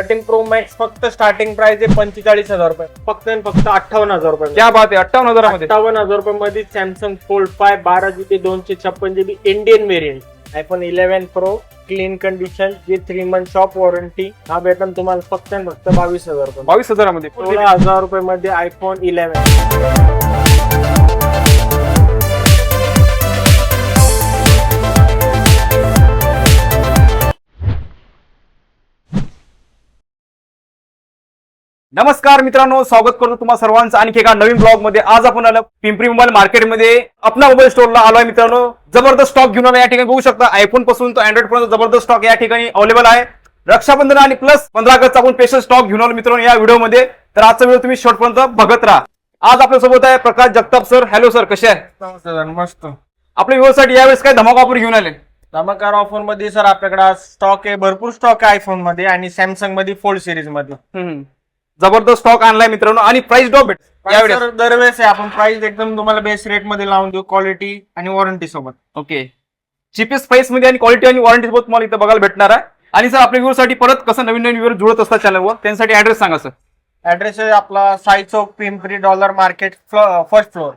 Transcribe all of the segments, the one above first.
13 Pro Max फक्त starting price आहे 45,000 रुपये, फक्त आणि फक्त 58,000 रुपये. क्या बात आहे, 58,000 मध्ये 58,000 रुपये मध्ये Samsung fold 5 12GB 256GB Indian variant. IPhone 11 pro clean condition with 3 month shop warranty. हा भेटन तुम्हाला फक्त आणि फक्त 22,000 रुपये. 22,000 मध्ये 16,000 रुपये मध्ये आयफोन 11. नमस्कार मित्रांनो, स्वागत करतो तुम्हा सर्वांचं आणखी एका नवीन ब्लॉग मध्ये. आज आपण आलो पिंपरी मोबाईल मार्केटमध्ये अपना मोबाईल स्टोरला आलोय मित्रांनो. जबरदस्त स्टॉक घेऊन आलो या ठिकाणी. बघू शकता आयफोन पासून तो अँड्रॉइड पर्यंत जबरदस्त स्टॉक या ठिकाणी अवेलेबल आहे. रक्षाबंधन आणि प्लस 15 ऑगस्ट आपण स्पेशल स्टॉक घेऊन आलो मित्रांनो या व्हिडिओमध्ये. तर आजचा व्हिडिओ तुम्ही शेवटपर्यंत बघत राहा. आज आपल्या सोबत आहे प्रकाश जगताप सर. हॅलो सर, कसे आहे? नमस्कार, मस्त. आपल्या व्हिडिओसाठी यावेळेस काय धमाका ऑफर घेऊन आले? धमाकार ऑफर मध्ये सर आपल्याकडे स्टॉक आहे, भरपूर स्टॉक आहे आयफोन मध्ये आणि सॅमसंग मध्ये फोल्ड सिरीज मध्ये. जबरदस्त स्टॉक आणलाय मित्रांनो आणि प्राइस ड्रॉप यावेळेस दरवेळेस आहे आपण प्राइस एकदम तुम्हाला बेस्ट रेट मध्ये लावून देऊ, क्वालिटी आणि वॉरंटी सोबत. ओके, चीपेस्ट प्राइस मध्ये आणि क्वालिटी आणि वॉरंटी सोबत तुम्हाला इथं बघायला भेटणार आहे. आणि सर आपल्या व्ह्यूसाठी परत कसं नवीन नवीन व्ह्यूअर जुळत असतात चॅनलवर, त्यांसाठी ऍड्रेस सांगा सर. ऍड्रेस आहे आपला Sai Chowk, Pimpri dollar market, first floor.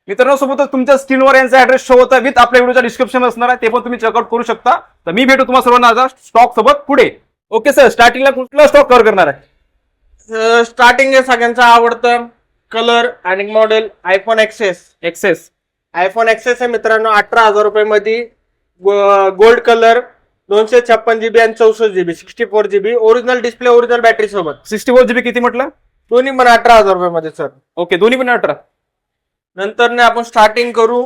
मित्रांनो सोबतच तुमच्या स्क्रीनवर यांचा ऍड्रेस शो होता विथ आपल्या व्हिडिओच्या डिस्क्रिप्शन असणार आहे, ते पण तुम्ही चेकआउट करू शकता. तर मी भेटू तुम्हाला सर्वांना स्टॉक सोबत पुढे. ओके सर, स्टार्टिंगला कुठला स्टॉक कव्हर करणार आहे? स्टार्टिंग आहे सगळ्यांचा आवडतं कलर आणि model iPhone XS. IPhone XS आहे मित्रांनो 18,000 रुपये मध्ये. गोल्ड कलर 256GB आणि 64GB 64GB original display, original battery सोबत. 64GB किती म्हटलं? दोन्ही पण 18,000 रुपये मध्ये सर. ओके, दोन्ही पण 18. नंतर आपण स्टार्टिंग करू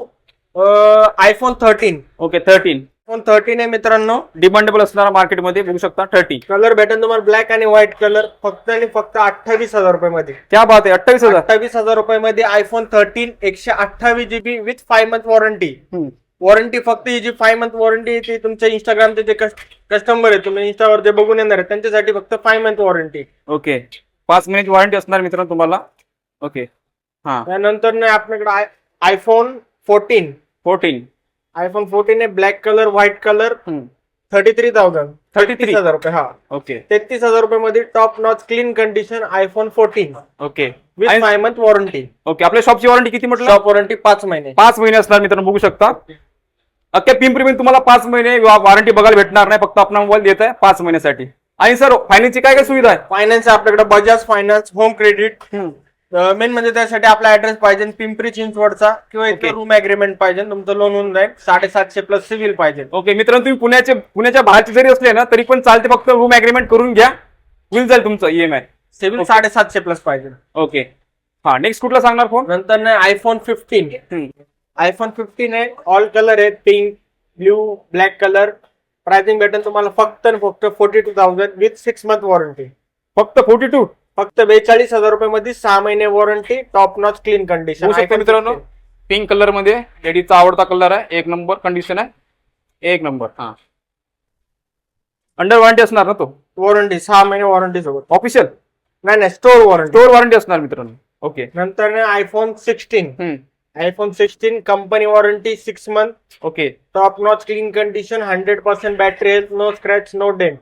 आयफोन 13. ओके, 13. आयफोन 13 आहे मित्रांनो, डिमांडेबल असणारा मार्केटमध्ये बघू शकता 30. कलर भेटेल तुम्हाला ब्लॅक आणि व्हाईट कलर, फक्त आणि फक्त 28,000 रुपये मध्ये. क्या बात आहे, 28,000. 28,000 रुपये मध्ये iPhone 13 128GB with 5 month warranty. Warranty फक्त ही जी 5 मंथ वॉरंटी ती तुमच्या इंस्टाग्रामचे जे कस्टमर आहे, तुम्ही इंस्टावर जे बघून येणार आहे त्यांच्यासाठी फक्त 5 मंथ वॉरंटी. ओके, 5 महिन्याची वॉरंटी असणार मित्रांनो तुम्हाला. ओके, हा. त्यानंतर आपल्याकडे आयफोन 14 आयफोन 14 आहे, ब्लॅक कलर, व्हाईट कलर, 33,000 रुपये. हा, ओके, 33,000 रुपये मध्ये top notch clean condition iPhone 14 okay with 5 month warranty. Okay, आपल्या शॉपची वॉरंटी किती म्हटलं? शॉप वॉरंटी 5 महिने. 5 महिने असणार मित्रांनो, बघू शकता. अख्ख्या पिंपरीमध्ये तुम्हाला 5 महिने वॉरंटी बघायला भेटणार नाही, फक्त आपला मोबाईल देत आहे 5 महिन्यासाठी. आणि सर फायनान्सची काय काय सुविधा आहे? फायनान्स आपल्याकडे Bajaj finance, home credit. Main म्हणजे त्यासाठी आपला ऍड्रेस पाहिजे पिंपरी चिंचवडचा, किंवा इथे रूम अग्रीमेंट पाहिजे, तुमचं लोन होऊन जाईल. 750 प्लस सिव्हिल पाहिजे. ओके मित्रांनो, तुम्ही पुण्याच्या बाहेरचे जरी असले ना तरी पण चालते, फक्त रूम अग्रीमेंट करून घ्या, होऊन जाईल तुमचं ईएमआय. सिव्हिल 750 प्लस पाहिजे. ओके, हा. नेक्स्ट कुठला सांगणार फोन? नंतर आयफोन 15. आयफोन 15 आहे, ऑल कलर आहे, pink, blue, black colour. Pricing भेटेल तुम्हाला फक्त आणि फक्त 42,000 विथ 6 मंथ वॉरंटी. फक्त 42. फक्त 42,000 रुपये मध्ये 6 महिने warranty, top notch clean condition. मित्रांनो पिंक कलर मध्ये लेडीजचा आवडता कलर आहे, 1 नंबर कंडिशन आहे, 1 नंबर. हा, अंडर वॉरंटी असणार ना तो? वॉरंटी 6 महिने वॉरंटी सोबत. ऑफिशियल नाही, स्टोर वॉरंटी असणार मित्रांनो. ओके, नंतर iPhone 16 company warranty 6 month. Okay, top notch clean condition, 100% battery health, no scratch, no dent.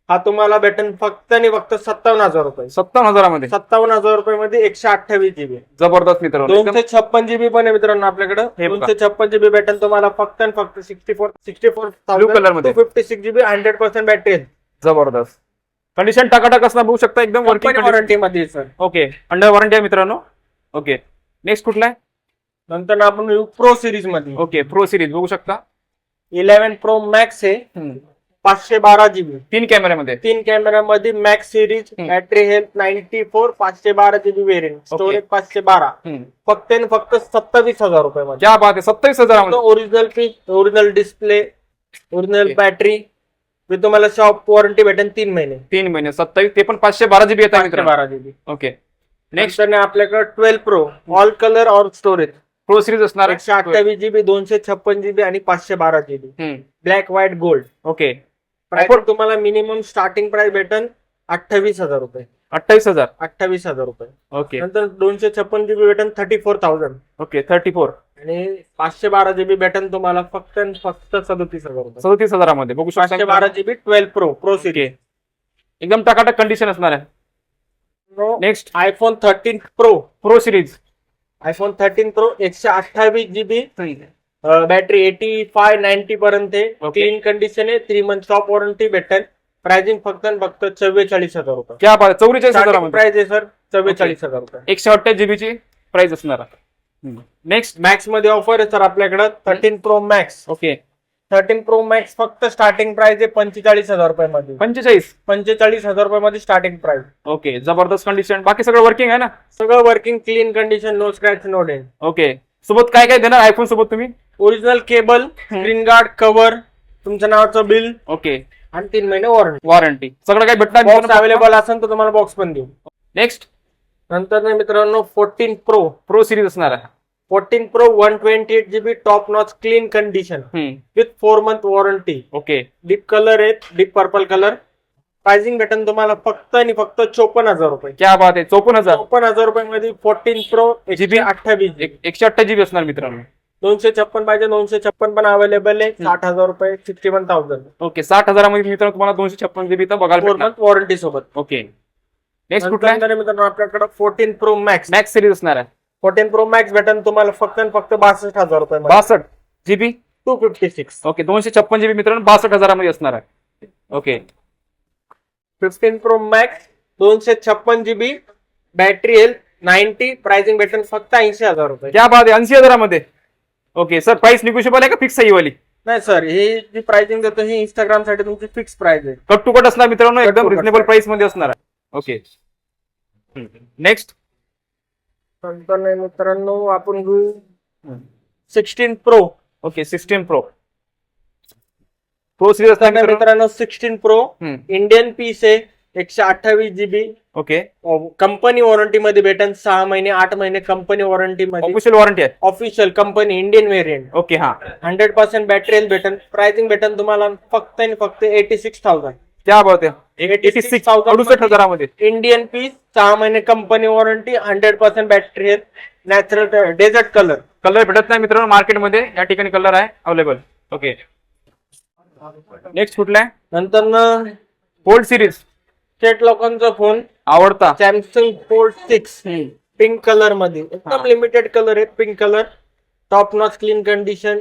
हा तुम्हाला भेटेल फक्त आणि फक्त 57,000 रुपये. 57,000 मध्ये 57,000 रुपये मध्ये 128GB. जबरदस्त मित्रांनो. 256GB पण आहे मित्रांनो आपल्याकडे. 256GB भेटेल तुम्हाला फक्त आणि फक्त 64,000 कलर मध्ये, 256GB, 100% बॅटरी. जबरदस्त कंडिशन, टाकाटाक असणार, बघू शकता, एकदम वर्किंग वॉरंटी मध्ये सर. ओके, अंडर वॉरंटी आहे मित्रांनो. ओके, नेक्स्ट कुठला आहे? नंतर आपण प्रो सिरीज मध्ये. ओके, प्रो सिरीज बघू शकता. 11 प्रो मॅक्स आहे, 512GB. 3 कॅमेऱ्यामध्ये. 3 कॅमेऱ्यामध्ये max series, battery health 94, 512GB variant, storage 512. फक्त आणि फक्त 27,000 रुपये मध्ये. क्या बात आहे, 27,000 original piece, original display, original battery. मी तुम्हाला शॉप वॉरंटी भेटेल 3 महिने. 3 महिने 27, ते पण 512GB येत आहे मित्रांनो. 512GB. ओके, नेक्स्ट आपल्याकडे 12 pro all colour or storage. Pro series असणार, 128GB, 256GB आणि 512GB. Black, white, gold. Okay, price तुम्हाला मिनिमम स्टार्टिंग प्राइस भेटेल 28,000 रुपये. 28,000 रुपये. ओके, नंतर 256GB भेटेल 34,000. ओके, 34. आणि 512GB भेटेल तुम्हाला फक्त आणि फक्त 37,000 रुपये. 37,000 मध्ये बघू शकता. 512GB 12 pro series. एकदम टकाटक कंडिशन असणार आहे. Next iPhone 13 pro. Pro series. IPhone 13 pro 128 GB battery 85-90 पर्यंत क्लीन कंडिशन आहे. 3 मंथ शॉप वॉरंटी भेटेल. प्राइसिंग फक्त 44,000 रुपये. क्या बात, 44,000 प्राइस आहे सर 44,000 रुपये. 128 GB ची प्राइस असणार आहे. नेक्स्ट मॅक्स मध्ये ऑफर आहे सर आपल्याकडे 13 Pro Max. Okay 13 Pro Max फक्त स्टार्टिंग प्राइस आहे 45,000 रुपयामध्ये. 45,000 रुपयामध्ये स्टार्टिंग प्राइस. ओके जबरदस्त कंडिशन. बाकी सगळं वर्किंग आहे ना? सगळं working clean condition, no scratch no dent. Okay सोबत काय काय देणार आयफोन सोबत तुम्ही? Original cable, screen guard, cover, तुमच्या नावाचं बिल ओके आणि 3 महिने वॉरंटी. वॉरंटी सगळं काही भेटणार. बॉक्स अवेलेबल असेल तर तुम्हाला बॉक्स पण देऊ. नेक्स्ट नंतर मित्रांनो 14 प्रो. प्रो सिरीज असणार आहे. 14 pro 128 GB top notch clean condition with 4 month warranty. Okay deep colour आहे, डीप पर्पल कलर. प्राइसिंग भेटन तुम्हाला फक्त आणि फक्त 54,000 रुपये. क्या बात आहे. 54,000. 54,000 रुपयामध्ये 14 प्रो GB 128 128 GB असणार मित्रांनो. 256 पाहिजे 256 पण अवेलेबल आहे. 60,000 रुपये 61,000. ओके 60,000 मध्ये मित्रांनो तुम्हाला 256 GB तर बघायला 4 भेटणार. मंथ वॉरंटी सोबत. ओके नेक्स्ट कुठला आहे? नंतर मित्रांनो आपल्याकडे 14 प्रो मॅक्स. मॅक्स सिरीज असणार आहे. 14 प्रो मॅक्स भेटन तुम्हाला फक्त आणि फक्त 62,000 रुपये. 62 GB 256. ओके 256 GB मित्रांनो 62,000 मध्ये असणार आहे. Okay 15 pro max 256 GB battery health 90. Pricing भेटन फक्त 80,000 रुपये. क्या बात आहे. 80,000 मध्ये. ओके सर प्राइस निगोशिएबल आहे का फिक्स आहे ही वाली? नाही सर, ही जी प्राइसिंग देतो ही इंस्टाग्राम साठी तुमची फिक्स प्राइस आहे. कट टू कट असणार मित्रांनो. एकदम to cut. रिझनेबल प्राइस मध्ये असणार आहे. ओके नेक्स्ट नंतर मित्रांनो आपण घेऊ 16 pro. Okay 16 pro. Pro series असणार मित्रांनो 16 प्रो इंडियन पीस आहे 128 GB. ओके कंपनी वॉरंटी मध्ये भेटन 6 महिने 8 महिने कंपनी वॉरंटी मध्ये. ऑफिशियल वॉरंटी आहे. Official company Indian variant. Okay हा 100% बॅटरी हेल्थ भेटन. प्राइसिंग भेटन तुम्हाला फक्त आणि फक्त 86,000. क्या बात आहे. 68,000 मध्ये इंडियन पीस 6 महिने company warranty 100% battery health natural desert colour. Colour भेटत नाही मित्रांनो मार्केटमध्ये. या ठिकाणी कलर आहे अवेलेबल. ओके नेक्स्ट कुठला आहे? नंतर फोल्ड सिरीज स्टेट लोकांचा फोन आवडता सॅमसंग फोल्ड 6 पिंक कलर मध्ये. एकदम लिमिटेड कलर आहे pink colour. Top notch clean condition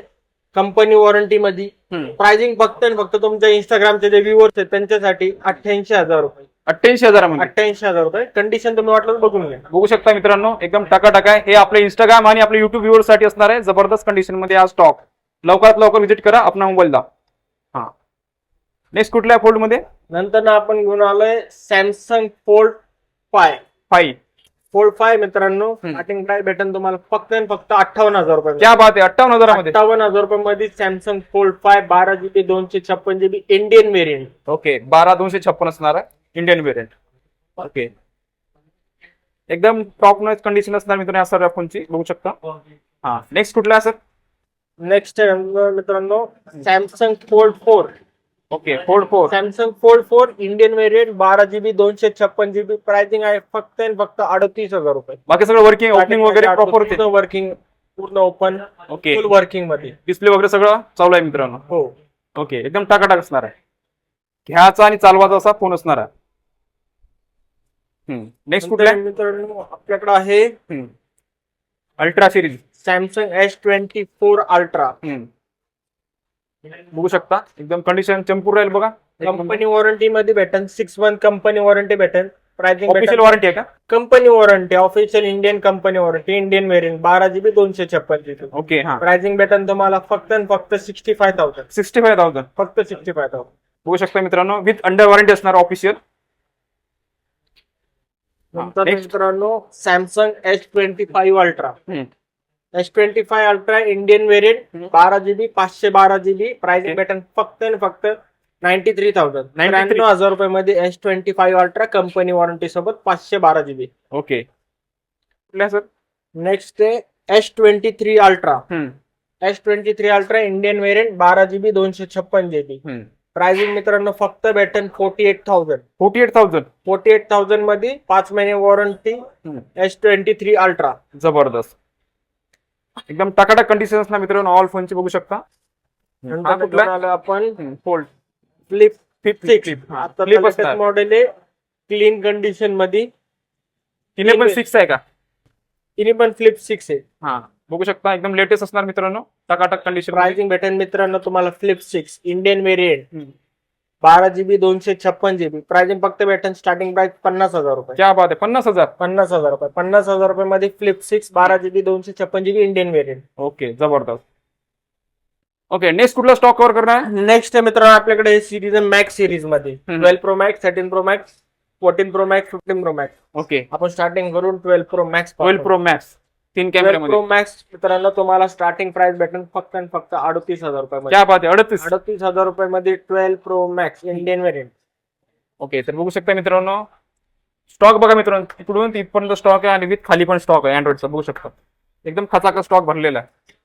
company warranty मध्ये. प्राइसिंग फक्त आणि फक्त तुमच्या इंस्टाग्रामचे जे व्ह्युअर्स आहेत त्यांच्यासाठी 88,000 रुपये. 88,000 मध्ये. 88,000 रुपये. कंडिशन तुम्ही वाटलं तर बघून घ्या. बघू शकता मित्रांनो एकदम टकाटक आहे. हे आपले इंस्टाग्राम आणि आपले युट्यूब व्ह्युअर्स साठी असणार आहे. जबरदस्त कंडिशन मध्ये हा स्टॉक. लवकरात लवकर व्हिजिट करा आपला मोबाईल दा. हा नेक्स्ट कुठल्या फोल्ड मध्ये? नंतर आपण घेऊन आलोय सॅमसंग फोल्ड 5. फोल्ड 5 मित्रांनो स्टार्टिंग प्राइस भेटन तुम्हाला फक्त आणि फक्त 58,000 रुपये. क्या बात आहे. 58,000 मध्ये. 58,000 रुपये मध्ये Samsung fold 5 12 GB 256 GB Indian variant. Okay 12,256 असणार आहे इंडियन व्हेरियंट. ओके एकदम टॉप नॉइज कंडिशन असणार मित्रांनो या सर्व फोनची. बघू शकता. हा नेक्स्ट कुठला आहे सर? नेक्स्ट मित्रांनो Samsung fold 4. Okay fold 4. Samsung fold 4 Indian variant 12 GB 256 GB. Pricing आहे फक्त आणि फक्त 38,000 रुपये. बाकी सगळं वर्किंग ओपनिंग वगैरे प्रॉपर होते. वर्किंग पूर्ण ओपन. ओके फुल वर्किंग मध्ये. डिस्प्ले वगैरे सगळं चालू आहे मित्रांनो. हो ओके एकदम टाकाटाक असणार आहे. घ्यायचा आणि चालवायचा असा फोन असणार आहे. नेक्स्ट कुठला मित्रांनो आपल्याकडे आहे ultra series Samsung S24 ultra. बघू शकता एकदम कंडिशन चमकून राहील बघा. कंपनी वॉरंटी मध्ये भेटन 6 मंथ कंपनी वॉरंटी भेटन. प्राइसिंग ऑफिशियल वॉरंटी आहे का? Company warranty official Indian company warranty Indian variant 12 GB 256 GB. Okay हा प्राइसिंग भेटन तुम्हाला फक्त आणि फक्त 65,000. 65,000 फक्त 65,000. बघू शकता मित्रांनो विथ अंडर वॉरंटी असणार ऑफिशियल. नंतर मित्रांनो Samsung S25 ultra. S25 ultra Indian variant 12 GB 512 GB. Pricing भेटन फक्त आणि फक्त 93,000. 93,000 रुपये मध्ये S25 अल्ट्रा कंपनी वॉरंटी सोबत 512 GB. ओके कुठला सर? नेक्स्ट आहे S23 ultra. S23 ultra Indian variant 12 GB 256 GB. Pricing मित्रांनो फक्त भेटन 48,000. 48,000 मध्ये 5 महिने वॉरंटी. S23 अल्ट्रा जबरदस्त एकदम टकाटक कंडिशन असणार मित्रांनो ऑल फोनची. बघू शकता. नंतर आपण फोल्ड आता लेटेस्ट मॉडेल आहे, क्लीन कंडिशन मध्ये. तिने पण 6 आहे का? तिने पण फ्लिप 6 आहे. हा, बघू शकता एकदम लेटेस्ट असणार मित्रांनो, टकाटक कंडिशन. प्राइसिंग भेटेल मित्रांनो तुम्हाला flip 6 Indian variant 12GB 256GB. Pricing फक्त भेटेल स्टार्टिंग प्राइस 50,000 रुपये. क्या बात आहे, 50,000. 50,000 रुपये. 50,000 रुपये मध्ये flip 6 12GB 256GB Indian variant. Okay, जबरदस्त. ओके, नेक्स्ट कुठला स्टॉक कव्हर करणार आहे? नेक्स्ट आहे मित्रांनो आपल्याकडे सिरीज आहे मॅक्स सिरीज मध्ये. 12 pro max, 13 Pro max, 14 pro max, 15 pro Max. Okay, आपण स्टार्टिंग करून 12 प्रो मॅक्स. 12 प्रो मॅक्स 3 कॅमेरे 12 प्रो मॅक्स मित्रांनो तुम्हाला स्टार्टिंग प्राइस भेटेल फक्त आणि फक्त 38,000 रुपये. क्या बात आहे, 38. 38,000 रुपये मध्ये 12 pro max Indian variant. Okay, तर बघू शकता मित्रांनो स्टॉक बघा मित्रांनो, तिकडून तिथपर्यंत स्टॉक आहे आणि विथ खाली पण स्टॉक आहे अँड्रॉइडचा. बघू शकता एकदम खचाखच स्टॉक भरलेला आहे.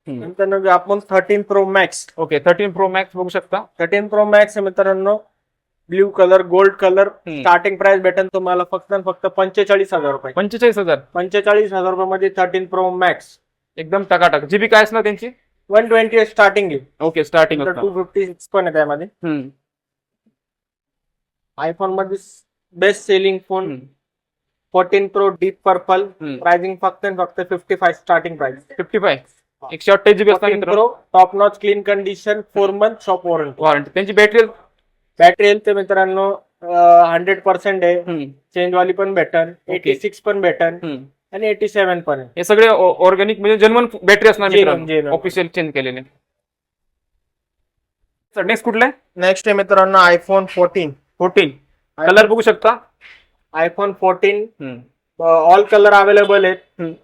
नंतर आपण 13 Pro Max. Okay, 13 Pro max बघू शकता. 13 प्रो मॅक्स मित्रांनो blue colour, gold colour. Starting price भेटेल तुम्हाला फक्त आणि फक्त 45,000 रुपये. 45,000. 45,000 रुपये मध्ये 13 प्रो मॅक्स एकदम टकाटक. जीबी काय असणार त्यांची? 128 स्टार्टिंग आहे. ओके, स्टार्टिंग 256 पण आहे त्यामध्ये. आयफोन मध्ये best selling phone 14 pro deep purple. Pricing फक्त आणि फक्त 55 स्टार्टिंग प्राइस. 55 128 जीबी असणार मित्रांनो. Top notch clean condition 4 month shop warranty. त्यांची बॅटरी हेल्थ ते मित्रांनो 100% आहे. चेंज वाली पण भेटन, 86 पण भेटन आणि 87 पण आहे. हे सगळे ऑर्गॅनिक म्हणजे जेन्युइन बॅटरी असणार मित्रांनो, ऑफिशियल चेंज केलेले. नेक्स्ट कुठला आहे? नेक्स्ट आहे मित्रांनो आयफोन 14. कलर बघू शकता. आयफोन 14 ऑल कलर अवेलेबल आहेत.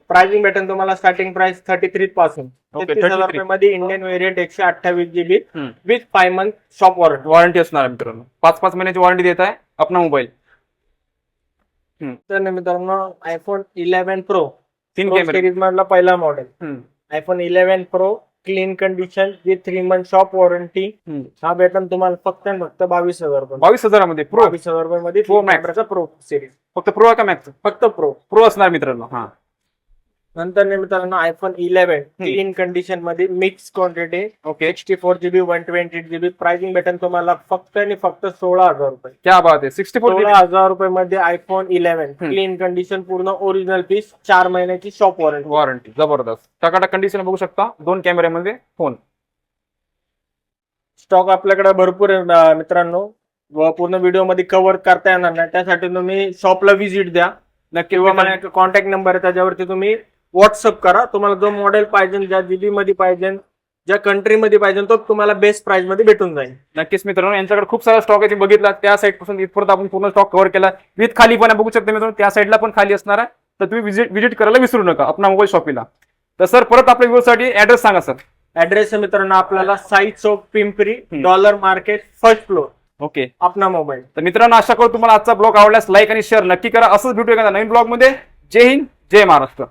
प्राइसिंग भेटेल तुम्हाला स्टार्टिंग प्राइस 33 पासून 33,000 रुपये मध्ये Indian variant 128GB with 5 month shop warranty असणार आहे मित्रांनो. 5 महिन्याची वॉरंटी देत आहे आपला मोबाईल. तर मित्रांनो आयफोन 11 प्रो 3 कॅमेरे सिरीज मधला पहिला model iPhone 11 pro clean condition with 3 month shop warranty. हा भेटेल तुम्हाला फक्त आणि फक्त 22,000 रुपये. 22,000 मध्ये प्रो. 22,000 रुपये मध्ये प्रो मॅक्सचा प्रो सिरीज. फक्त प्रो आहे का मॅक्स? फक्त प्रो असणार मित्रांनो. हा, नंतर मित्रांनो आयफोन 11 क्लीन कंडिशन मध्ये mix quantity. Okay, 64GB 128GB. Pricing भेटेल तुम्हाला फक्त आणि फक्त 16,000 रुपये. क्या बात आहे. 16,000 रुपये मध्ये आयफोन 11 क्लीन कंडिशन पूर्ण ओरिजिनल पीस 4 महिन्याची शॉप वॉरंटी. जबरदस्त टकाटक कंडिशन बघू शकता. 2 कॅमेऱ्यामध्ये फोन. स्टॉक आपल्याकडे भरपूर आहे मित्रांनो, व पूर्ण व्हिडिओ मध्ये कव्हर करता येणार नाही. त्यासाठी तुम्ही शॉपला व्हिजिट द्या नक्की. किंवा मला कॉन्टॅक्ट नंबर आहे त्याच्यावरती तुम्ही व्हॉट्सअप करा. तुम्हाला जो मॉडेल पाहिजे, ज्या जीबी मध्ये पाहिजे, ज्या कंट्री मध्ये पाहिजे तो तुम्हाला बेस्ट प्राइस मध्ये भेटून जाईल. नक्कीच मित्रांनो, यांच्याकडे खूप सारा स्टॉक आहे. तुम्ही बघितला त्या साईड पासून इथपर्यंत आपण पूर्ण स्टॉक कव्हर केला. विथ खाली पण बघू शकता मित्रांनो, त्या साईडला पण खाली असणार आहे. तर तुम्ही व्हिजिट करायला विसरू नका आपला मोबाईल शॉपीला. तर सर परत आपल्या व्ह्यूसाठी ऍड्रेस सांगा सर. ऍड्रेस मित्रांनो आपल्याला Sai Chowk Pimpri dollar market first floor. Okay, आपला मोबाईल. तर मित्रांनो आशा करू तुम्हाला आजचा ब्लॉग आवडल्यास लाईक आणि शेअर नक्की करा. असंच भेटूया का नवीन ब्लॉग मध्ये. जय हिंद, जय महाराष्ट्र.